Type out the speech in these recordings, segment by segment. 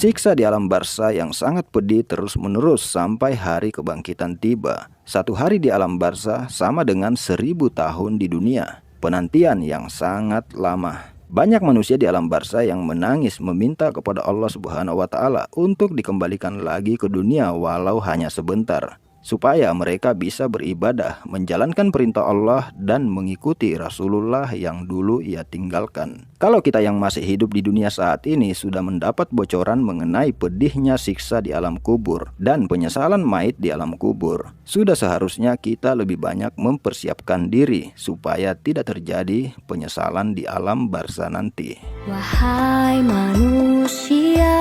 Siksa di alam barzah yang sangat pedih terus-menerus sampai hari kebangkitan tiba. Satu hari di alam barzah sama dengan 1000 tahun di dunia. Penantian yang sangat lama. Banyak manusia di alam barzah yang menangis meminta kepada Allah Subhanahu wa Ta'ala untuk dikembalikan lagi ke dunia walau hanya sebentar, supaya mereka bisa beribadah, menjalankan perintah Allah dan mengikuti Rasulullah yang dulu ia tinggalkan. Kalau kita yang masih hidup di dunia saat ini sudah mendapat bocoran mengenai pedihnya siksa di alam kubur dan penyesalan mayit di alam kubur, sudah seharusnya kita lebih banyak mempersiapkan diri supaya tidak terjadi penyesalan di alam barzah nanti. Wahai manusia,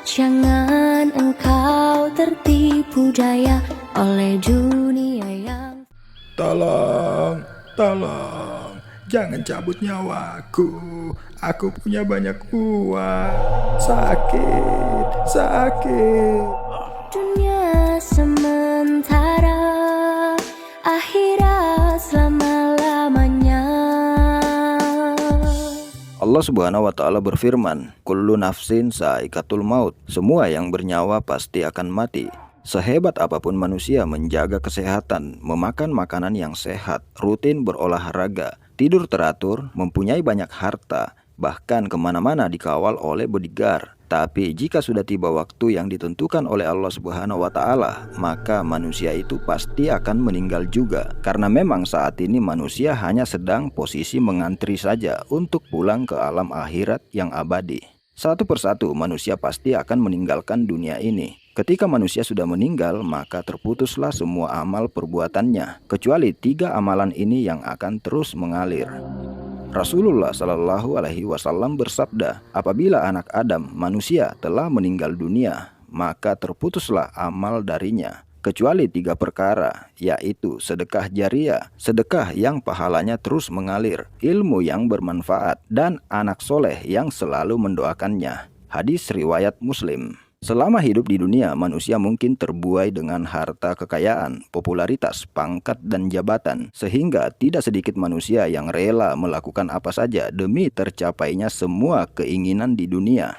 jangan engkau tertipu daya oleh dunia yang... Tolong, jangan cabut nyawaku. Aku punya banyak uang. Sakit. Dunia sementara, akhirat selama-lamanya. Allah Subhanahu wa Ta'ala berfirman, "Kullu nafsin sa'iqatul maut." Semua yang bernyawa pasti akan mati. Sehebat apapun manusia menjaga kesehatan, memakan makanan yang sehat, rutin berolahraga, tidur teratur, mempunyai banyak harta, bahkan kemana-mana dikawal oleh bodyguard. Tapi jika sudah tiba waktu yang ditentukan oleh Allah Subhanahu wa Ta'ala, maka manusia itu pasti akan meninggal juga. Karena memang saat ini manusia hanya sedang posisi mengantri saja untuk pulang ke alam akhirat yang abadi. Satu persatu manusia pasti akan meninggalkan dunia ini. Ketika manusia sudah meninggal, maka terputuslah semua amal perbuatannya, kecuali 3 amalan ini yang akan terus mengalir. Rasulullah Shallallahu Alaihi Wasallam bersabda, apabila anak Adam manusia telah meninggal dunia, maka terputuslah amal darinya, kecuali 3 perkara, yaitu sedekah jariah, sedekah yang pahalanya terus mengalir, ilmu yang bermanfaat, dan anak soleh yang selalu mendoakannya. Hadis riwayat Muslim. Selama hidup di dunia, manusia mungkin terbuai dengan harta kekayaan, popularitas, pangkat, dan jabatan, sehingga tidak sedikit manusia yang rela melakukan apa saja demi tercapainya semua keinginan di dunia.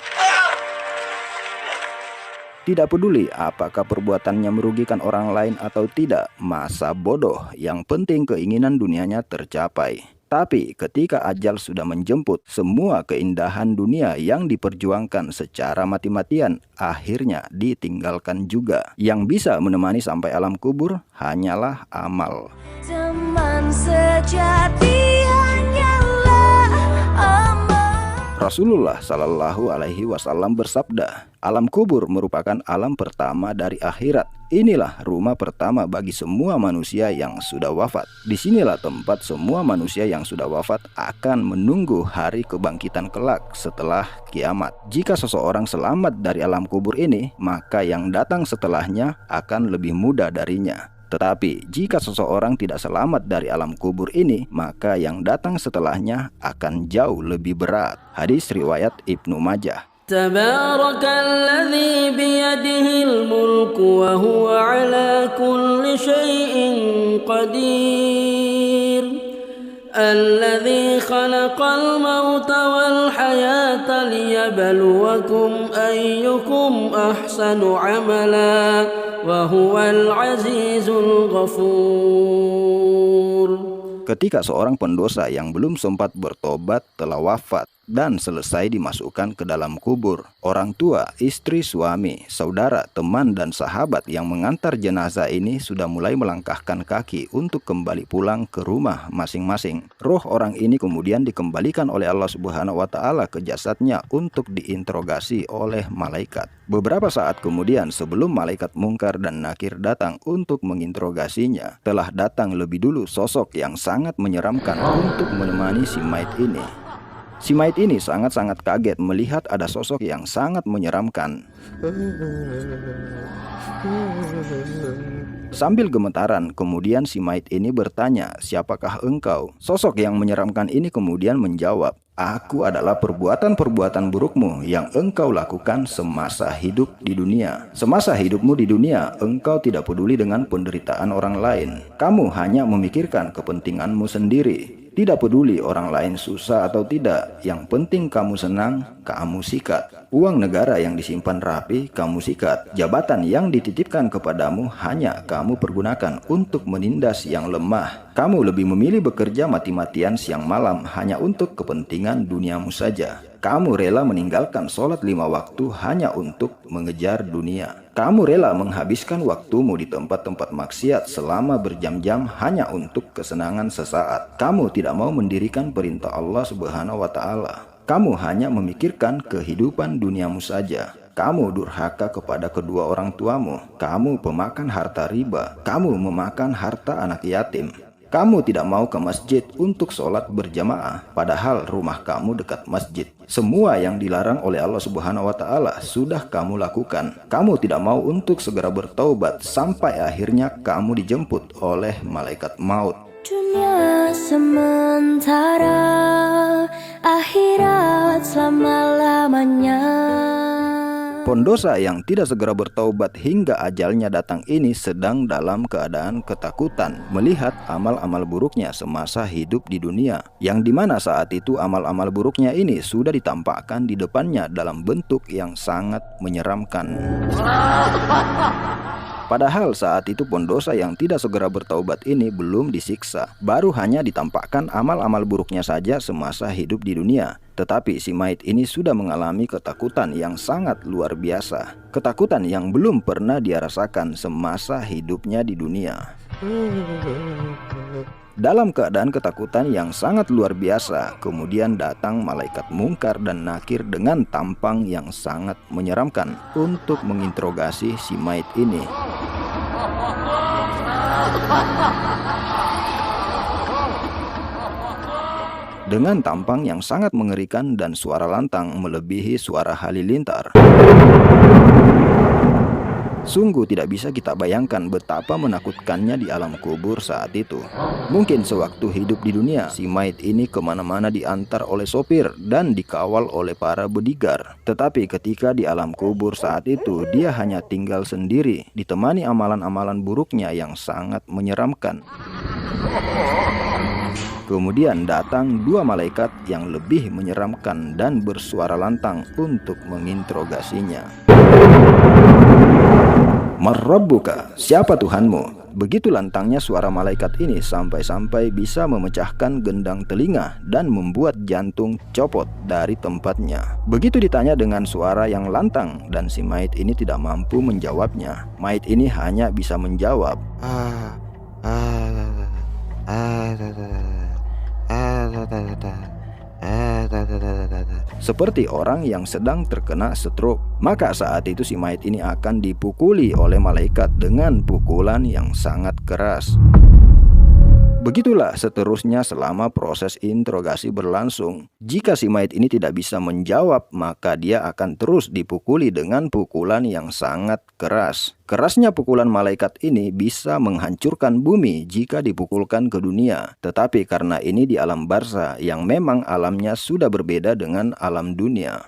Tidak peduli apakah perbuatannya merugikan orang lain atau tidak, masa bodoh, yang penting keinginan dunianya tercapai. Tapi ketika ajal sudah menjemput, semua keindahan dunia yang diperjuangkan secara mati-matian akhirnya ditinggalkan juga. Yang bisa menemani sampai alam kubur hanyalah amal. Teman sejati hanyalah amal. Rasulullah Shallallahu Alaihi Wasallam bersabda, alam kubur merupakan alam pertama dari akhirat. Inilah rumah pertama bagi semua manusia yang sudah wafat. Disinilah tempat semua manusia yang sudah wafat akan menunggu hari kebangkitan kelak setelah kiamat. Jika seseorang selamat dari alam kubur ini, maka yang datang setelahnya akan lebih mudah darinya. Tetapi jika seseorang tidak selamat dari alam kubur ini, maka yang datang setelahnya akan jauh lebih berat. Hadis riwayat Ibnu Majah. Tabarakalladzi biyadihil mulku wa huwa ala kulli syai'in qadir. Alladzi khalaqal mauta wal hayata liyabluwakum ayyukum ahsanu amala wa huwal azizul ghafur. Ketika seorang pendosa yang belum sempat bertobat telah wafat dan selesai dimasukkan ke dalam kubur, orang tua, istri, suami, saudara, teman, dan sahabat yang mengantar jenazah ini sudah mulai melangkahkan kaki untuk kembali pulang ke rumah masing-masing. Roh orang ini kemudian dikembalikan oleh Allah Subhanahu wa Ta'ala ke jasadnya untuk diinterogasi oleh malaikat. Beberapa saat kemudian, sebelum malaikat Mungkar dan Nakir datang untuk menginterogasinya, telah datang lebih dulu sosok yang sangat menyeramkan untuk menemani si mayit ini. Si mayit ini sangat-sangat kaget melihat ada sosok yang sangat menyeramkan. Sambil gemetaran, kemudian si mayit ini bertanya, "Siapakah engkau?" Sosok yang menyeramkan ini kemudian menjawab, "Aku adalah perbuatan-perbuatan burukmu yang engkau lakukan semasa hidup di dunia. Semasa hidupmu di dunia, engkau tidak peduli dengan penderitaan orang lain. Kamu hanya memikirkan kepentinganmu sendiri. Tidak peduli orang lain susah atau tidak, yang penting kamu senang, kamu sikat. Uang negara yang disimpan rapi kamu sikat. Jabatan yang dititipkan kepadamu hanya kamu pergunakan untuk menindas yang lemah. Kamu lebih memilih bekerja mati-matian siang malam hanya untuk kepentingan duniamu saja. Kamu rela meninggalkan sholat 5 waktu hanya untuk mengejar dunia. Kamu rela menghabiskan waktumu di tempat-tempat maksiat selama berjam-jam hanya untuk kesenangan sesaat. Kamu tidak mau mendirikan perintah Allah Subhanahu wa Ta'ala. Kamu hanya memikirkan kehidupan duniamu saja. Kamu durhaka kepada kedua orang tuamu. Kamu pemakan harta riba. Kamu memakan harta anak yatim. Kamu tidak mau ke masjid untuk sholat berjamaah, padahal rumah kamu dekat masjid. Semua yang dilarang oleh Allah Subhanahu wa Ta'ala sudah kamu lakukan. Kamu tidak mau untuk segera bertaubat sampai akhirnya kamu dijemput oleh malaikat maut. Dunia sementara, akhirat selama-lamanya. Pendosa yang tidak segera bertaubat hingga ajalnya datang ini sedang dalam keadaan ketakutan melihat amal-amal buruknya semasa hidup di dunia, yang dimana saat itu amal-amal buruknya ini sudah ditampakkan di depannya dalam bentuk yang sangat menyeramkan. Padahal saat itu pendosa yang tidak segera bertaubat ini belum disiksa, baru hanya ditampakkan amal-amal buruknya saja semasa hidup di dunia. Tetapi si mayit ini sudah mengalami ketakutan yang sangat luar biasa, ketakutan yang belum pernah dia rasakan semasa hidupnya di dunia. Dalam keadaan ketakutan yang sangat luar biasa, kemudian datang malaikat Mungkar dan Nakir dengan tampang yang sangat menyeramkan untuk menginterogasi si mayit ini. Dengan tampang yang sangat mengerikan dan suara lantang melebihi suara halilintar. Sungguh tidak bisa kita bayangkan betapa menakutkannya di alam kubur saat itu. Mungkin sewaktu hidup di dunia, si mayit ini kemana-mana diantar oleh sopir dan dikawal oleh para bodyguard. Tetapi ketika di alam kubur saat itu, dia hanya tinggal sendiri, ditemani amalan-amalan buruknya yang sangat menyeramkan. Kemudian datang 2 malaikat yang lebih menyeramkan dan bersuara lantang untuk menginterogasinya. Marrabbuka, siapa Tuhanmu? Begitu lantangnya suara malaikat ini sampai-sampai bisa memecahkan gendang telinga dan membuat jantung copot dari tempatnya. Begitu ditanya dengan suara yang lantang dan si mayit ini tidak mampu menjawabnya. Mayit ini hanya bisa menjawab, seperti orang yang sedang terkena stroke. Maka saat itu si mayit ini akan dipukuli oleh malaikat dengan pukulan yang sangat keras. Begitulah seterusnya selama proses interogasi berlangsung. Jika si mayit ini tidak bisa menjawab, maka dia akan terus dipukuli dengan pukulan yang sangat keras. Kerasnya pukulan malaikat ini bisa menghancurkan bumi jika dipukulkan ke dunia. Tetapi karena ini di alam barzah yang memang alamnya sudah berbeda dengan alam dunia.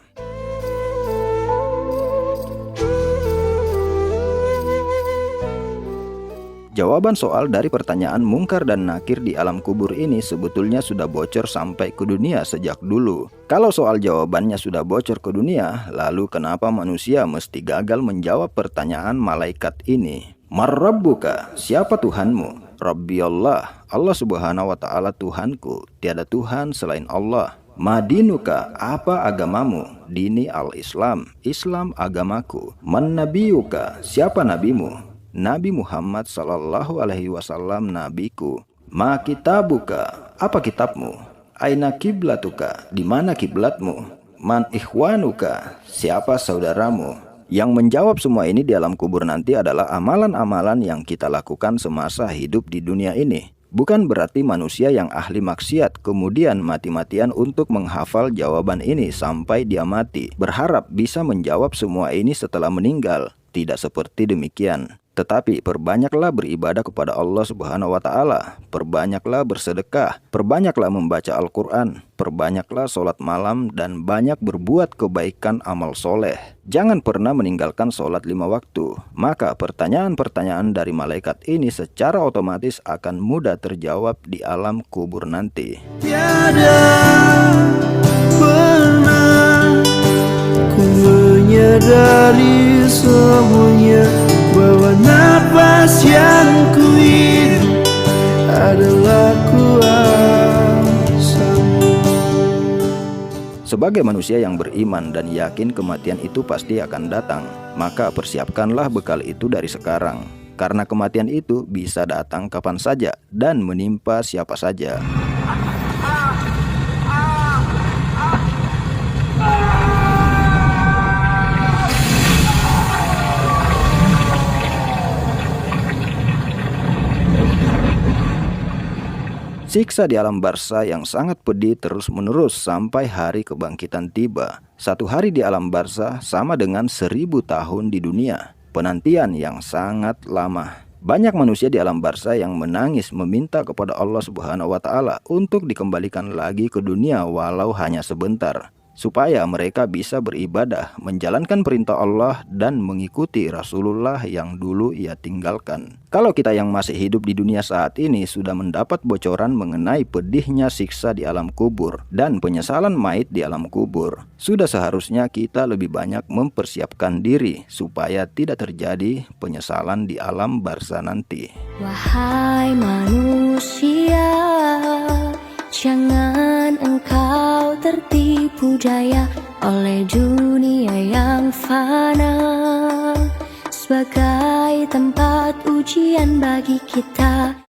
Jawaban soal dari pertanyaan Mungkar dan Nakir di alam kubur ini sebetulnya sudah bocor sampai ke dunia sejak dulu. Kalau soal jawabannya sudah bocor ke dunia, lalu kenapa manusia mesti gagal menjawab pertanyaan malaikat ini? Marrabbuka, siapa Tuhanmu? Rabbi Allah, Allah Subhanahu wa Ta'ala Tuhanku, tiada Tuhan selain Allah. Madinuka, apa agamamu? Dini al-Islam, Islam agamaku. Man nabiyuka, siapa nabimu? Nabi Muhammad sallallahu alaihi wasallam nabiku. Ma kitabuka, apa kitabmu? Aina kiblatuka, di mana kiblatmu? Man ikhwanuka, siapa saudaramu? Yang menjawab semua ini di alam kubur nanti adalah amalan-amalan yang kita lakukan semasa hidup di dunia ini. Bukan berarti manusia yang ahli maksiat kemudian mati-matian untuk menghafal jawaban ini sampai dia mati, berharap bisa menjawab semua ini setelah meninggal. Tidak seperti demikian. Tetapi perbanyaklah beribadah kepada Allah Subhanahu wa Ta'ala, perbanyaklah bersedekah, perbanyaklah membaca Al-Quran, perbanyaklah sholat malam, dan banyak berbuat kebaikan amal soleh. Jangan pernah meninggalkan sholat 5 waktu. Maka pertanyaan-pertanyaan dari malaikat ini secara otomatis akan mudah terjawab di alam kubur nanti. Tiada pernah ku dari semuanya bahwa nafas yang ku hidup adalah kuasamu. Sebagai manusia yang beriman dan yakin kematian itu pasti akan datang, maka persiapkanlah bekal itu dari sekarang. Karena kematian itu bisa datang kapan saja dan menimpa siapa saja. Siksa di alam barzah yang sangat pedih terus-menerus sampai hari kebangkitan tiba. Satu hari di alam barzah sama dengan 1000 tahun di dunia. Penantian yang sangat lama. Banyak manusia di alam barzah yang menangis meminta kepada Allah Subhanahu wa Ta'ala untuk dikembalikan lagi ke dunia walau hanya sebentar, supaya mereka bisa beribadah, menjalankan perintah Allah dan mengikuti Rasulullah yang dulu ia tinggalkan. Kalau kita yang masih hidup di dunia saat ini sudah mendapat bocoran mengenai pedihnya siksa di alam kubur dan penyesalan mayit di alam kubur, sudah seharusnya kita lebih banyak mempersiapkan diri supaya tidak terjadi penyesalan di alam barzah nanti. Wahai manusia, jangan engkau tertipu daya oleh dunia yang fana, sebagai tempat ujian bagi kita.